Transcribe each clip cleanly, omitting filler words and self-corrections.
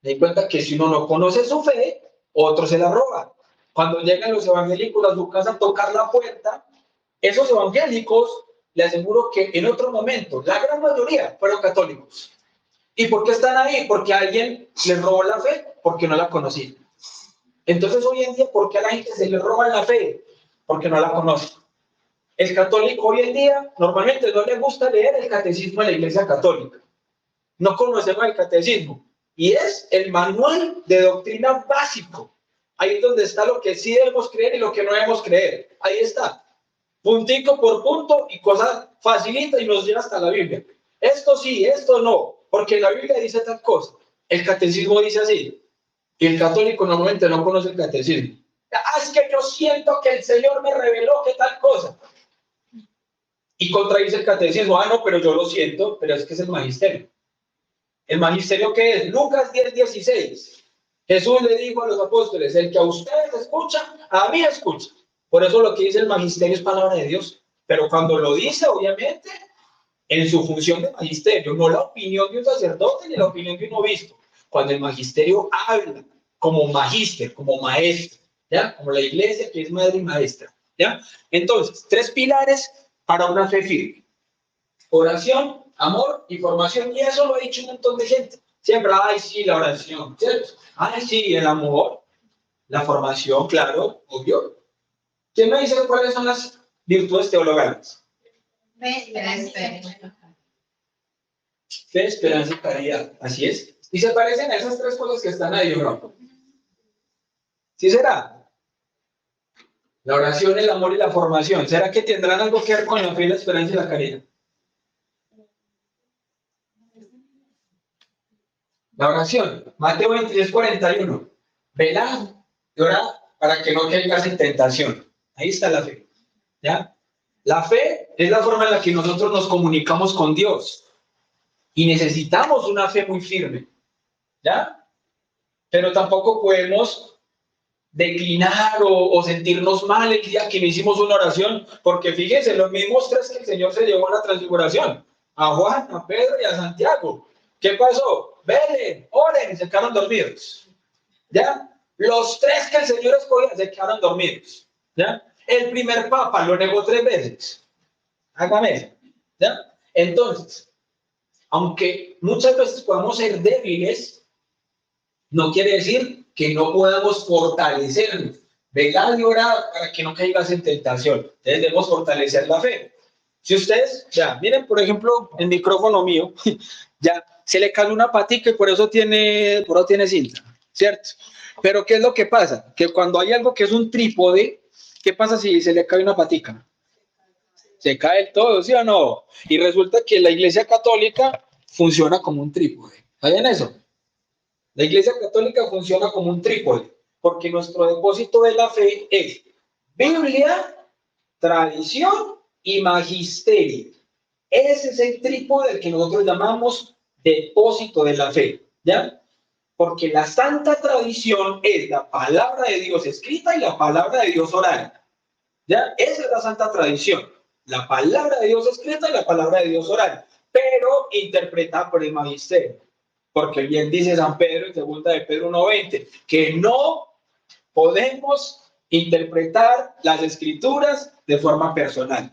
Me di cuenta que si uno no conoce su fe, otro se la roba. Cuando llegan los evangélicos a su casa a tocar la puerta, esos evangélicos, le aseguro que en otro momento, la gran mayoría fueron católicos. ¿Y por qué están ahí? Porque alguien les robó la fe, porque no la conocía. Entonces hoy en día, ¿por qué a la gente se le roba la fe? Porque no la conoce. El católico hoy en día normalmente no le gusta leer el catecismo de la Iglesia Católica. No conocemos el catecismo. Y es el manual de doctrina básico. Ahí es donde está lo que sí debemos creer y lo que no debemos creer. Ahí está. Puntico por punto y cosa facilita y nos lleva hasta la Biblia. Esto sí, esto no. Porque la Biblia dice tal cosa. El catecismo dice así. Y el católico normalmente no conoce el catecismo. Es que yo siento que el Señor me reveló que tal cosa. Y contradice el catecismo. No, pero yo lo siento, pero es que es el magisterio. ¿El magisterio qué es? Lucas 10:16. Jesús le dijo a los apóstoles, el que a ustedes escucha, a mí escucha. Por eso lo que dice el magisterio es palabra de Dios. Pero cuando lo dice, obviamente, en su función de magisterio, no la opinión de un sacerdote ni la opinión de un obispo. Cuando el magisterio habla como magíster, como maestro, ¿ya? Como la iglesia que es madre y maestra, ¿ya? Entonces, 3 pilares para una fe firme. Oración, amor y formación. Y eso lo ha dicho un montón de gente. Siempre, ay, sí, la oración, ¿cierto? Ay, sí, el amor, la formación, claro, obvio. ¿Quién me dice cuáles son las virtudes teologales? Fe, esperanza y caridad. Así es. Y se parecen a esas 3 cosas que están ahí, ¿no? ¿Sí será? La oración, el amor y la formación. ¿Será que tendrán algo que ver con la fe, la esperanza y la caridad? La oración, Mateo 23:41. Velad y orad para que no caigas en tentación. Ahí está la fe. ¿Ya? La fe es la forma en la que nosotros nos comunicamos con Dios. Y necesitamos una fe muy firme. ¿Ya? Pero tampoco podemos declinar o sentirnos mal el día que no hicimos una oración, porque fíjense, los mismos 3 que el Señor se llevó a la transfiguración, a Juan, a Pedro y a Santiago. ¿Qué pasó? Velen, oren, y se quedaron dormidos. ¿Ya? Los 3 que el Señor escogió se quedaron dormidos. ¿Ya? El primer papa lo negó 3 veces. Hágame eso. ¿Ya? Entonces, aunque muchas veces podamos ser débiles, no quiere decir que no podamos fortalecernos. Velar y orar para que no caigas en tentación. Entonces debemos fortalecer la fe. Si ustedes, ya, miren por ejemplo el micrófono mío, ya se le cae una patica y por eso tiene cinta, ¿cierto? Pero ¿qué es lo que pasa? Que cuando hay algo que es un trípode, ¿qué pasa si se le cae una patica? Se cae el todo, ¿sí o no? Y resulta que la Iglesia Católica funciona como un trípode. ¿Saben eso? La Iglesia Católica funciona como un trípode, porque nuestro depósito de la fe es Biblia, tradición y magisterio. Ese es el trípode que nosotros llamamos depósito de la fe, ¿ya? Porque la santa tradición es la palabra de Dios escrita y la palabra de Dios oral, ¿ya? Esa es la santa tradición, la palabra de Dios escrita y la palabra de Dios oral, pero interpretada por el magisterio. Porque bien dice San Pedro en 2 de Pedro 1:20, que no podemos interpretar las escrituras de forma personal.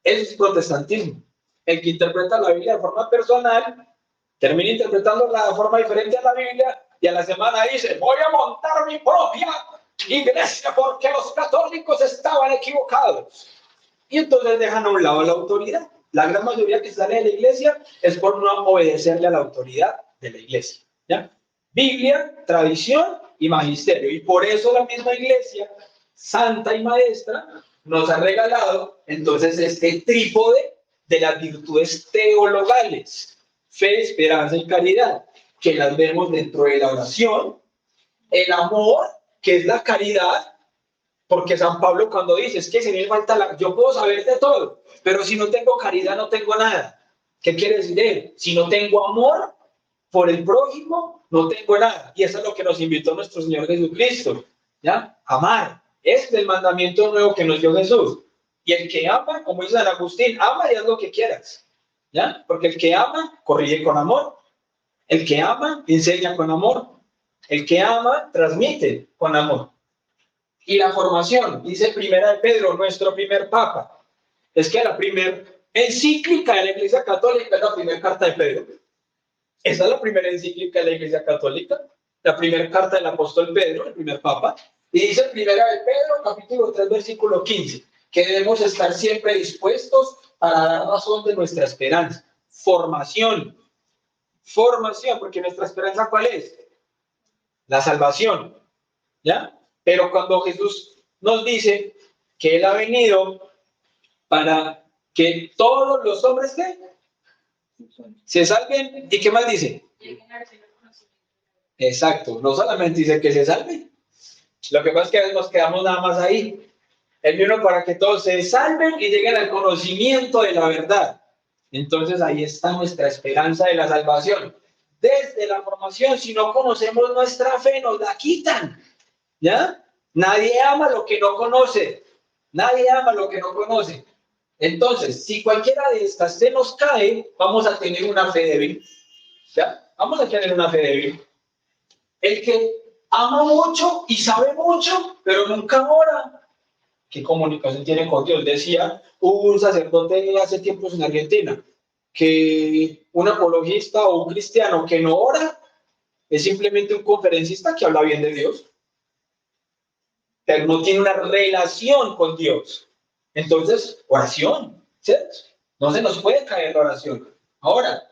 Eso es protestantismo. El que interpreta la Biblia de forma personal termina interpretándola de forma diferente a la Biblia y a la semana dice, voy a montar mi propia iglesia porque los católicos estaban equivocados. Y entonces dejan a un lado la autoridad. La gran mayoría que sale de la iglesia es por no obedecerle a la autoridad de la iglesia. ¿Ya? Biblia, tradición y magisterio. Y por eso la misma iglesia, santa y maestra, nos ha regalado entonces este trípode de las virtudes teologales, fe, esperanza y caridad, que las vemos dentro de la oración, el amor, que es la caridad, porque San Pablo cuando dice, es que si me falta yo puedo saber de todo, pero si no tengo caridad no tengo nada. ¿Qué quiere decir él? Si no tengo amor por el prójimo, no tengo nada. Y eso es lo que nos invitó nuestro Señor Jesucristo, ¿ya? Amar. Este es el mandamiento nuevo que nos dio Jesús. Y el que ama, como dice San Agustín, ama y haz lo que quieras, ¿ya? Porque el que ama, corrige con amor. El que ama, enseña con amor. El que ama, transmite con amor. Y la formación, dice Primera de Pedro, nuestro primer papa, es que la primera encíclica de la Iglesia Católica es la primera carta de Pedro. Esa es la primera encíclica de la Iglesia Católica, la primera carta del apóstol Pedro, el primer papa. Y dice Primera de Pedro, capítulo 3, versículo 15, que debemos estar siempre dispuestos para dar razón de nuestra esperanza. Formación, porque nuestra esperanza, ¿cuál es? La salvación, ¿ya? Pero cuando Jesús nos dice que Él ha venido para que todos los hombres ¿qué? Se salven, ¿y qué más dice? Exacto, no solamente dice que se salven, lo que pasa es que a veces nos quedamos nada más ahí. Él vino para que todos se salven y lleguen al conocimiento de la verdad. Entonces ahí está nuestra esperanza de la salvación. Desde la formación, si no conocemos nuestra fe, nos la quitan. ¿Ya? Nadie ama lo que no conoce. Nadie ama lo que no conoce. Entonces, si cualquiera de estas se nos cae, vamos a tener una fe débil. ¿Ya? Vamos a tener una fe débil. El que ama mucho y sabe mucho, pero nunca ora, ¿qué comunicación tiene con Dios? Decía un sacerdote hace tiempos en Argentina que un apologista o un cristiano que no ora es simplemente un conferencista que habla bien de Dios, pero no tiene una relación con Dios. Entonces, oración, ¿cierto? No se nos puede caer la oración. Ahora,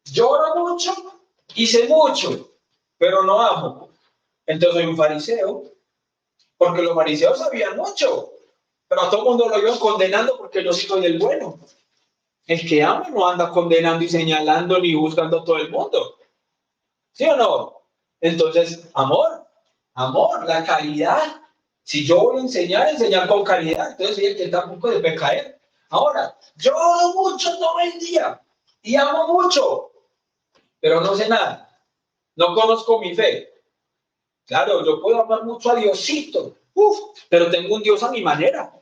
yo oro mucho y sé mucho, pero no amo. Entonces soy un fariseo, porque los fariseos sabían mucho, pero a todo el mundo lo iban condenando porque yo sí soy el bueno. El que ama no anda condenando y señalando ni buscando a todo el mundo. ¿Sí o no? Entonces, amor, la caridad. Si yo voy a enseñar con caridad, entonces sí, que tampoco debe caer. Ahora, yo oro mucho todo el día y amo mucho, pero no sé nada. No conozco mi fe. Claro, yo puedo amar mucho a Diosito, pero tengo un Dios a mi manera.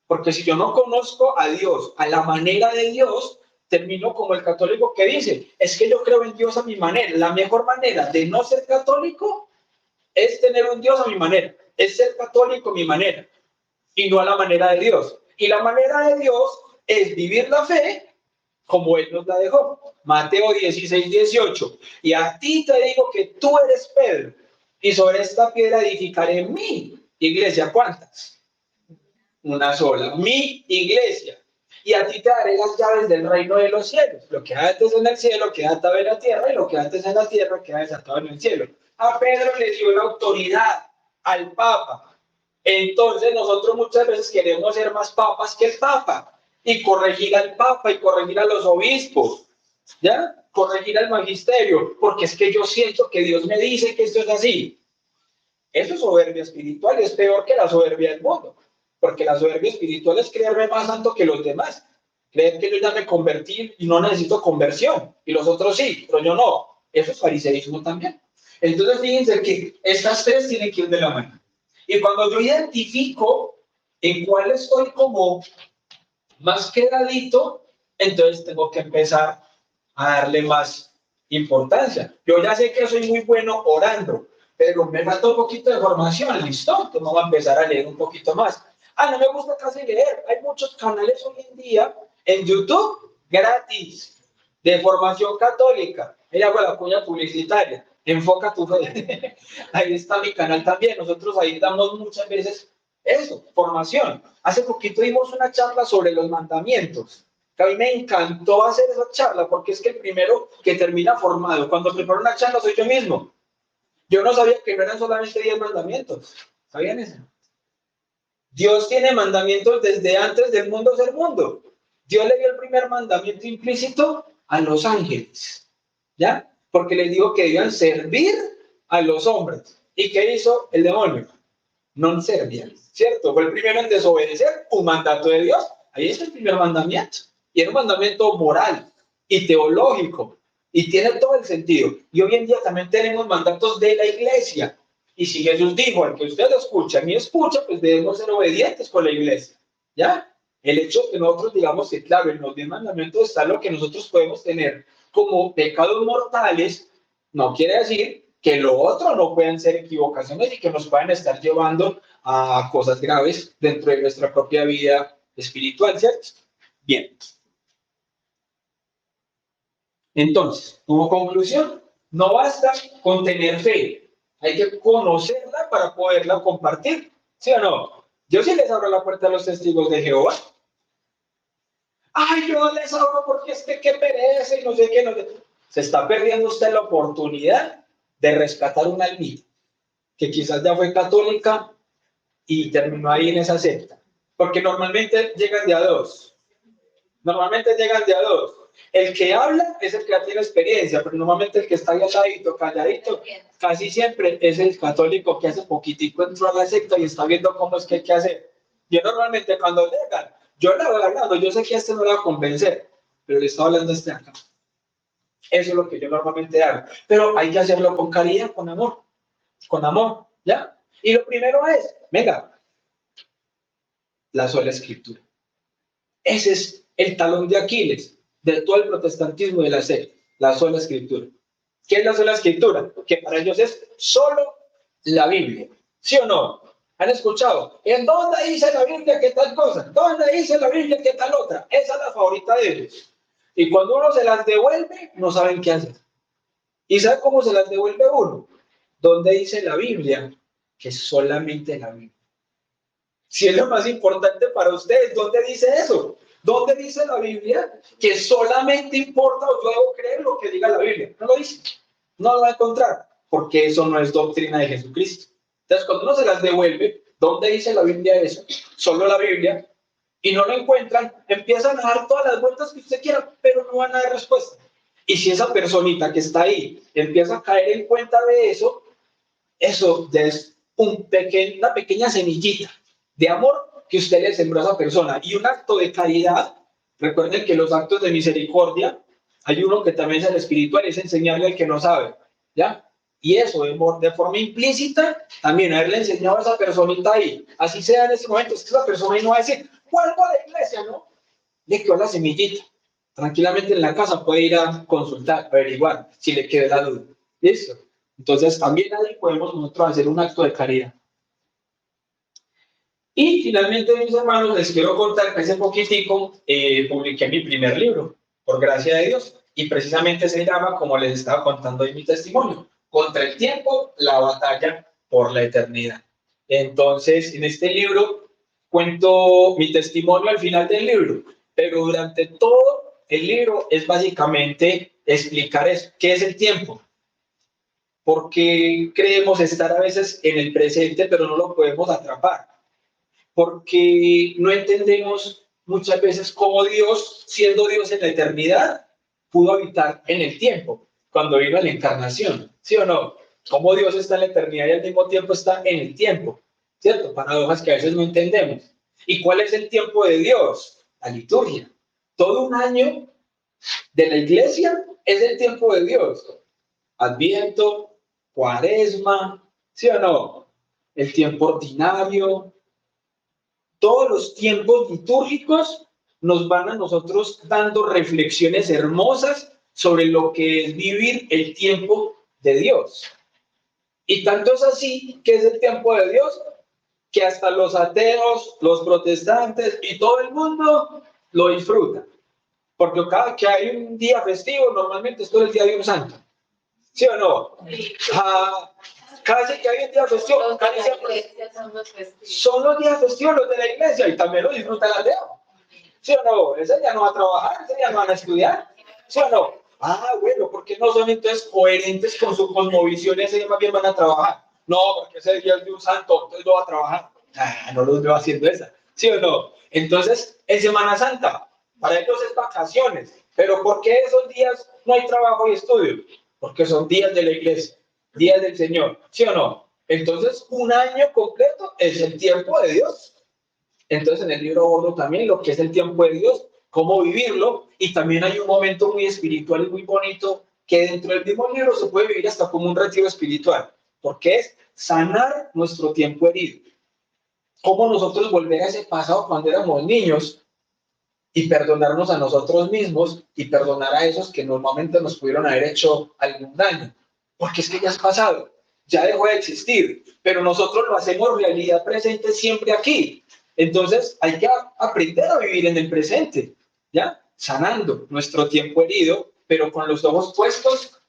Porque si yo no conozco a Dios a la manera de Dios, termino como el católico que dice, es que yo creo en Dios a mi manera. La mejor manera de no ser católico es tener un Dios a mi manera, es ser católico a mi manera y no a la manera de Dios. Y la manera de Dios es vivir la fe como Él nos la dejó. Mateo 16:18. Y a ti te digo que tú eres Pedro, y sobre esta piedra edificaré mi iglesia. ¿Cuántas? Una sola. Mi iglesia. Y a ti te daré las llaves del reino de los cielos. Lo que antes en el cielo queda atado en la tierra, y lo que antes en la tierra queda desatado en el cielo. A Pedro le dio la autoridad al Papa. Entonces nosotros muchas veces queremos ser más papas que el Papa y corregir al Papa y corregir a los obispos, ¿ya? Corregir al magisterio, porque es que yo siento que Dios me dice que esto es así. Eso es soberbia espiritual y es peor que la soberbia del mundo, porque la soberbia espiritual es creerme más santo que los demás, creer que yo ya me convertí y no necesito conversión, y los otros sí, pero yo no. Eso es fariseísmo también. Entonces fíjense que estas tres tienen que ir de la mano. Y cuando yo identifico en cuál estoy como más quedadito, entonces tengo que empezar a darle más importancia. Yo ya sé que soy muy bueno orando, pero me falta un poquito de formación, ¿listo? Entonces vamos a empezar a leer un poquito más. No me gusta casi leer. Hay muchos canales hoy en día en YouTube gratis de formación católica. Ella hago la cuña publicitaria. Enfoca tu fe. Ahí está mi canal también. Nosotros ahí damos muchas veces eso, formación. Hace poquito dimos una charla sobre los mandamientos. Que a mí me encantó hacer esa charla porque es que el primero que termina formado, cuando preparo una charla soy yo mismo. Yo no sabía que no eran solamente 10 mandamientos. ¿Sabían eso? Dios tiene mandamientos desde antes del mundo ser mundo. Dios le dio el primer mandamiento implícito a los ángeles, ¿ya? Porque les dijo que debían servir a los hombres. ¿Y qué hizo el demonio? No servían, ¿cierto? Fue el primero en desobedecer un mandato de Dios. Ahí es el primer mandamiento. Y era un mandamiento moral y teológico. Y tiene todo el sentido. Y hoy en día también tenemos mandatos de la iglesia. Y si Jesús dijo, al que usted lo escucha, a mí escucha, pues debemos ser obedientes con la iglesia. ¿Ya? El hecho que nosotros digamos que, claro, en los 10 mandamientos está lo que nosotros podemos tener como pecados mortales, no quiere decir que lo otro no pueden ser equivocaciones y que nos puedan estar llevando a cosas graves dentro de nuestra propia vida espiritual, ¿cierto? Bien. Entonces, como conclusión, no basta con tener fe, hay que conocerla para poderla compartir, ¿sí o no? Yo sí les abro la puerta a los testigos de Jehová. Ay, yo les abro porque es que qué pereza y no sé qué. No sé. Se está perdiendo usted la oportunidad de rescatar una almita que quizás ya fue católica y terminó ahí en esa secta. Porque normalmente llegan de a dos. Normalmente llegan de a dos. El que habla es el que ya tiene experiencia, pero normalmente el que está calladito, calladito, casi siempre es el católico que hace poquitico entró a la secta y está viendo cómo es que hay que hacer. Yo normalmente cuando llegan, yo le voy hablando, yo sé que a este no le va a convencer, pero le estoy hablando a este acá. Eso es lo que yo normalmente hago. Pero hay que hacerlo con caridad, con amor, ¿ya? Y lo primero es, venga, la sola escritura. Ese es el talón de Aquiles de todo el protestantismo de la secta, la sola escritura. ¿Qué es la sola escritura? Que para ellos es solo la Biblia. ¿Sí o no? ¿Han escuchado? ¿En dónde dice la Biblia que tal cosa? ¿Dónde dice la Biblia que tal otra? Esa es la favorita de ellos. Y cuando uno se las devuelve, no saben qué hacer. ¿Y sabe cómo se las devuelve uno? ¿Dónde dice la Biblia? Que solamente la Biblia. Si es lo más importante para ustedes, ¿dónde dice eso? ¿Dónde dice la Biblia que solamente importa o yo debo creer lo que diga la Biblia? No lo dice. No lo va a encontrar, porque eso no es doctrina de Jesucristo. Entonces, cuando uno se las devuelve, ¿dónde dice la Biblia eso? Solo la Biblia, y no lo encuentran, empiezan a dar todas las vueltas que usted quiera, pero no van a dar respuesta. Y si esa personita que está ahí empieza a caer en cuenta de eso, eso es una pequeña semillita de amor que usted le sembró a esa persona. Y un acto de caridad, recuerden que los actos de misericordia, hay uno que también es el espiritual, es enseñarle al que no sabe, ¿ya? Y eso, de forma implícita, también haberle enseñado a esa personita ahí, así sea en ese momento, es que esa persona ahí no va a decir, vuelvo a la iglesia, ¿no? Le quedó la semillita. Tranquilamente en la casa puede ir a consultar, averiguar, si le queda la duda. ¿Listo? Entonces, también ahí podemos nosotros hacer un acto de caridad. Y finalmente, mis hermanos, les quiero contar que hace poquitico publiqué mi primer libro, por gracia de Dios, y precisamente se llama, como les estaba contando en mi testimonio, Contra el tiempo, la batalla por la eternidad. Entonces, en este libro cuento mi testimonio al final del libro, pero durante todo el libro es básicamente explicar qué es el tiempo, porque creemos estar a veces en el presente, pero no lo podemos atrapar, porque no entendemos muchas veces cómo Dios, siendo Dios en la eternidad, pudo habitar en el tiempo, cuando vino a la encarnación, ¿sí o no? Cómo Dios está en la eternidad y al mismo tiempo está en el tiempo, ¿cierto? Paradojas que a veces no entendemos. ¿Y cuál es el tiempo de Dios? La liturgia. Todo un año de la iglesia es el tiempo de Dios. Adviento, Cuaresma, ¿sí o no? El tiempo ordinario, todos los tiempos litúrgicos nos van a nosotros dando reflexiones hermosas sobre lo que es vivir el tiempo de Dios. Y tanto es así que es el tiempo de Dios que hasta los ateos, los protestantes y todo el mundo lo disfrutan. Porque cada que hay un día festivo, normalmente es todo el día de un santo. ¿Sí o no? Cada vez que hay un día festivo, son los días festivos los de la iglesia y también lo disfruta el ateo. ¿Sí o no? Ese día no va a trabajar, ese día no van a estudiar. ¿Sí o no? Bueno, ¿por qué no son entonces coherentes con su cosmovisión? Ese día más bien van a trabajar. No, porque ese día es de un santo, entonces no va a trabajar. No los veo haciendo esa. ¿Sí o no? Entonces, en Semana Santa, para ellos es vacaciones. Pero ¿por qué esos días no hay trabajo y estudio? Porque son días de la iglesia, días del Señor. ¿Sí o no? Entonces, un año completo es el tiempo de Dios. Entonces, en el libro abordo también lo que es el tiempo de Dios, cómo vivirlo, y también hay un momento muy espiritual y muy bonito que dentro del mismo libro se puede vivir hasta como un retiro espiritual, porque es sanar nuestro tiempo herido. Cómo nosotros volver a ese pasado cuando éramos niños y perdonarnos a nosotros mismos y perdonar a esos que normalmente nos pudieron haber hecho algún daño. porque es que ya es pasado, ya dejó de existir, pero nosotros lo hacemos realidad presente siempre aquí. Entonces hay que aprender a vivir en el presente, ¿ya? Sanando nuestro tiempo herido, pero con los ojos puestos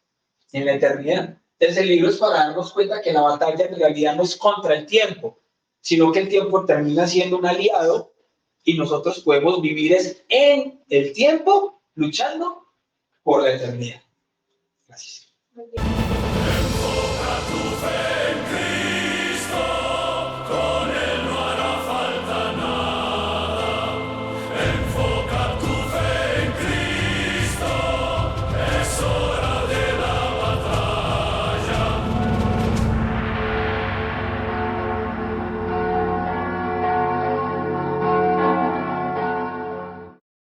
en la eternidad. Entonces el libro es para darnos cuenta que la batalla en realidad no es contra el tiempo, sino que el tiempo termina siendo un aliado y nosotros podemos vivir es en el tiempo luchando por la eternidad. Gracias.